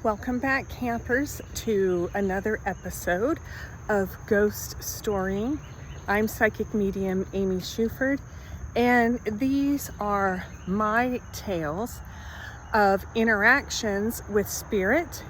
Welcome back, campers, to another episode of Ghost Storying. I'm psychic medium Amy Shuford, and these are my tales of interactions with spirit,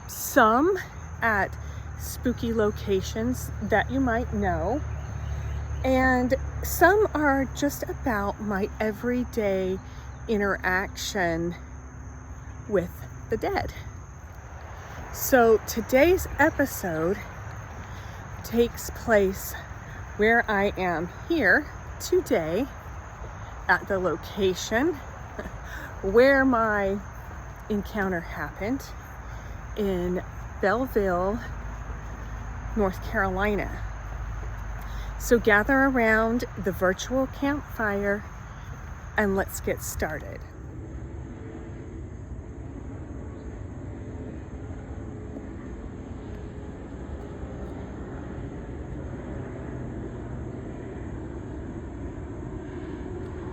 some at spooky locations that you might know, and some are just about my everyday interaction with the dead. So today's episode takes place where I am here today at the location where my encounter happened in Belleville, North Carolina. So gather around the virtual campfire and let's get started.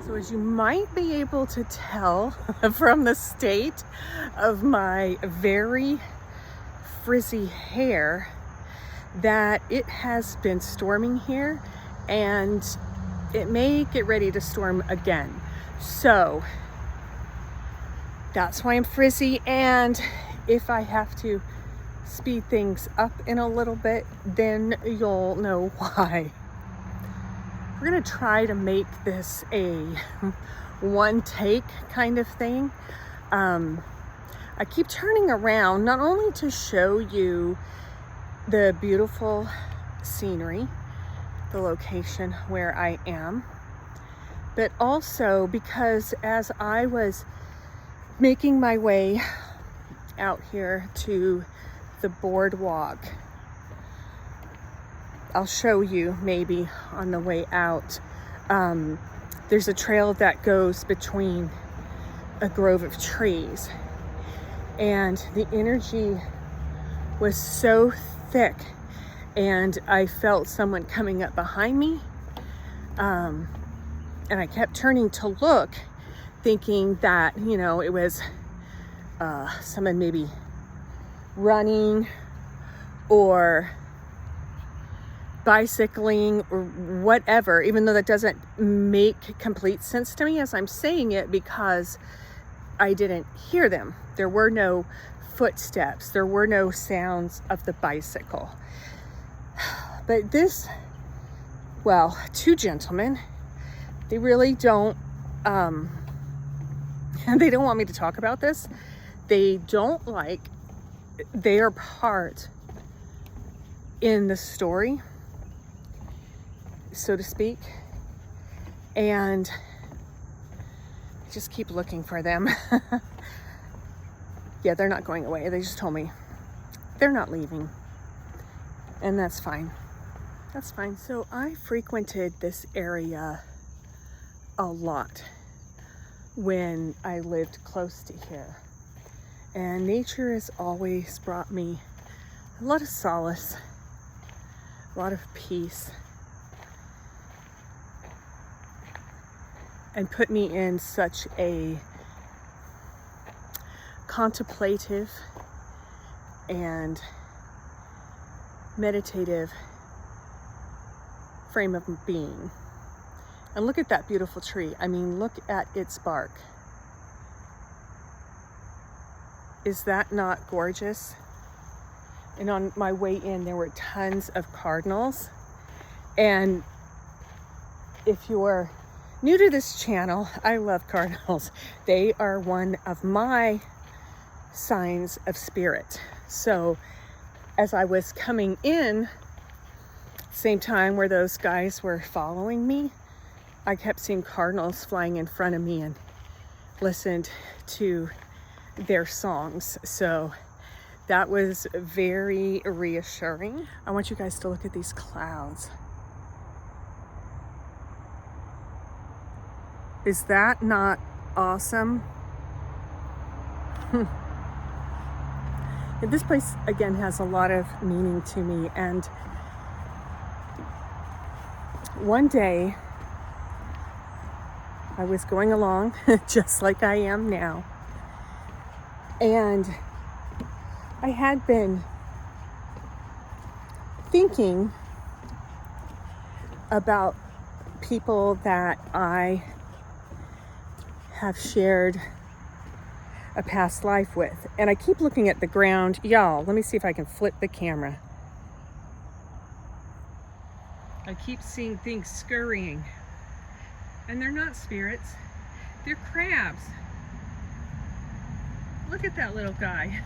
So as you might be able to tell from the state of my very frizzy hair, that it has been storming here and it may get ready to storm again. So that's why I'm frizzy, and if I have to speed things up in a little bit, then you'll know why. We're gonna try to make this a one take kind of thing. I keep turning around not only to show you the beautiful scenery, the location where I am, but also because as I was making my way out here to the boardwalk, I'll show you maybe on the way out. There's a trail that goes between a grove of trees, and the energy was so thick, and I felt someone coming up behind me, and I kept turning to look, thinking that, it was someone maybe running or bicycling or whatever, even though that doesn't make complete sense to me as I'm saying it, because I didn't hear them. There were no footsteps, there were no sounds of the bicycle. But two gentlemen, they really don't they don't want me to talk about this. They are part in the story, so to speak, and I just keep looking for them. Yeah, they're not going away. They just told me they're not leaving, and that's fine. That's fine. So I frequented this area a lot when I lived close to here, and nature has always brought me a lot of solace, a lot of peace, and put me in such a contemplative and meditative frame of being. And look at that beautiful tree. I mean, look at its bark. Is that not gorgeous? And on my way in, there were tons of cardinals. And if you're new to this channel, I love cardinals. They are one of my signs of spirit. So as I was coming in, same time where those guys were following me, I kept seeing cardinals flying in front of me and listened to their songs. So that was very reassuring. I want you guys to look at these clouds. Is that not awesome? This place, again, has a lot of meaning to me. And one day, I was going along, just like I am now, And I had been thinking about people that I have shared a past life with. And I keep looking at the ground. Y'all, let me see if I can flip the camera. I keep seeing things scurrying. And they're not spirits. They're crabs. Look at that little guy.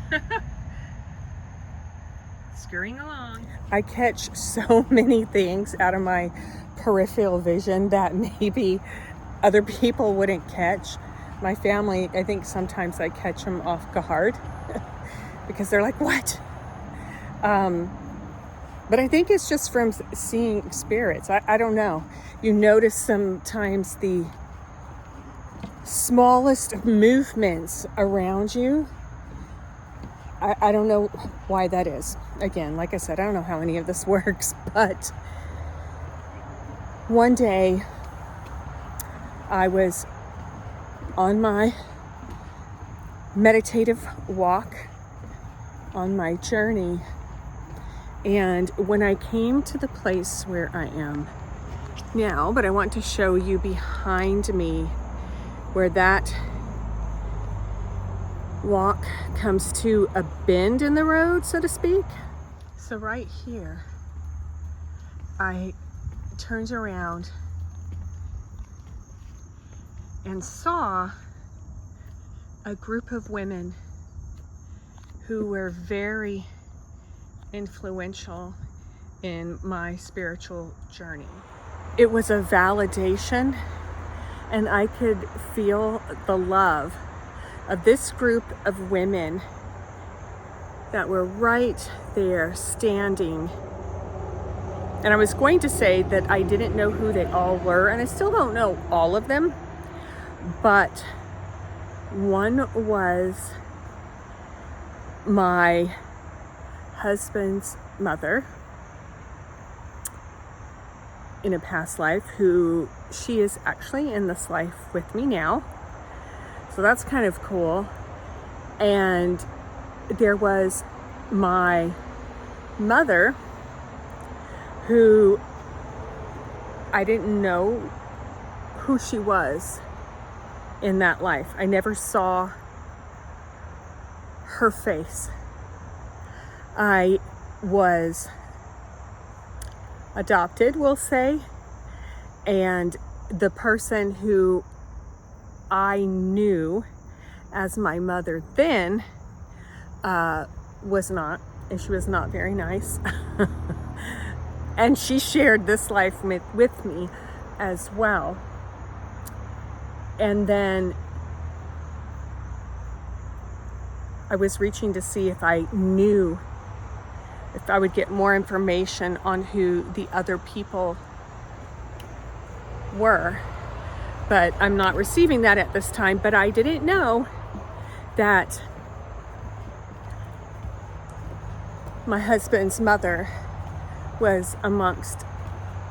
Scurrying along. I catch so many things out of my peripheral vision that maybe other people wouldn't catch. My family, I think sometimes I catch them off guard because they're like, what? But I think it's just from seeing spirits. I don't know. You notice sometimes the smallest movements around you. I don't know why that is. Again, like I said, I don't know how any of this works, but one day I was on my meditative walk, on my journey, and when I came to the place where I am now, but I want to show you behind me where that walk comes to a bend in the road, so to speak. So right here, I turned around and saw a group of women who were very influential in my spiritual journey. It was a validation, and I could feel the love of this group of women that were right there standing. And I was going to say that I didn't know who they all were, and I still don't know all of them, but one was my husband's mother in a past life, who she is actually in this life with me now. So that's kind of cool. And there was my mother, who I didn't know who she was in that life. I never saw her face. I was adopted, we'll say, and the person who I knew as my mother then was not, and she was not very nice. And she shared this life with me as well. And then I was reaching to see if I knew, if I would get more information on who the other people were. But I'm not receiving that at this time. But I didn't know that my husband's mother was amongst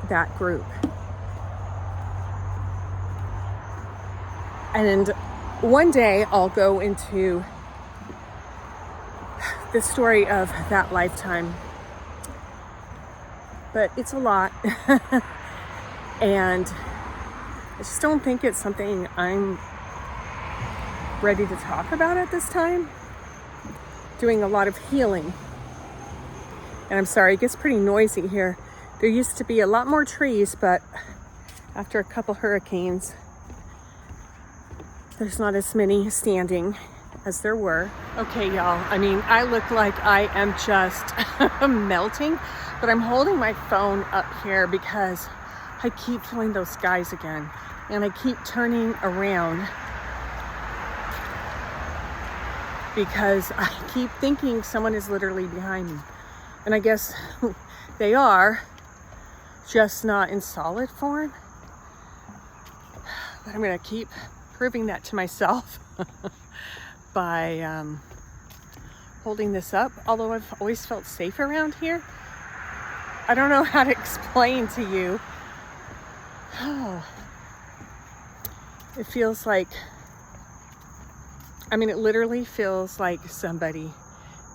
that group. And one day I'll go into the story of that lifetime, but it's a lot. And I just don't think it's something I'm ready to talk about at this time. Doing a lot of healing. And I'm sorry, it gets pretty noisy here. There used to be a lot more trees, but after a couple hurricanes, there's not as many standing as there were. Okay, y'all, I mean, I look like I am just melting, but I'm holding my phone up here because I keep feeling those skies again, and I keep turning around because I keep thinking someone is literally behind me. And I guess they are, just not in solid form. But I'm gonna keep proving that to myself by holding this up, although I've always felt safe around here. I don't know how to explain to you. It feels like I mean, it literally feels like somebody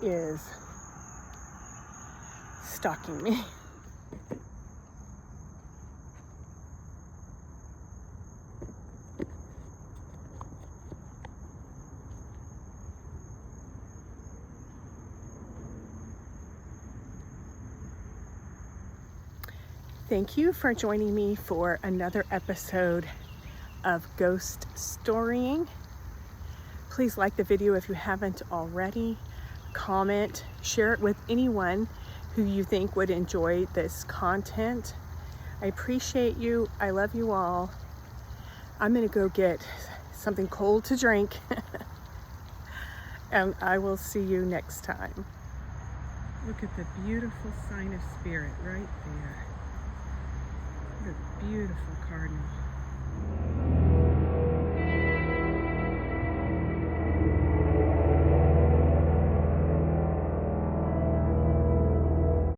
is stalking me. Thank you for joining me for another episode of Ghost Storying. Please like the video if you haven't already. Comment, share it with anyone who you think would enjoy this content. I appreciate you. I love you all. I'm gonna go get something cold to drink and I will see you next time. Look at the beautiful sign of spirit right there. What a beautiful cardinal.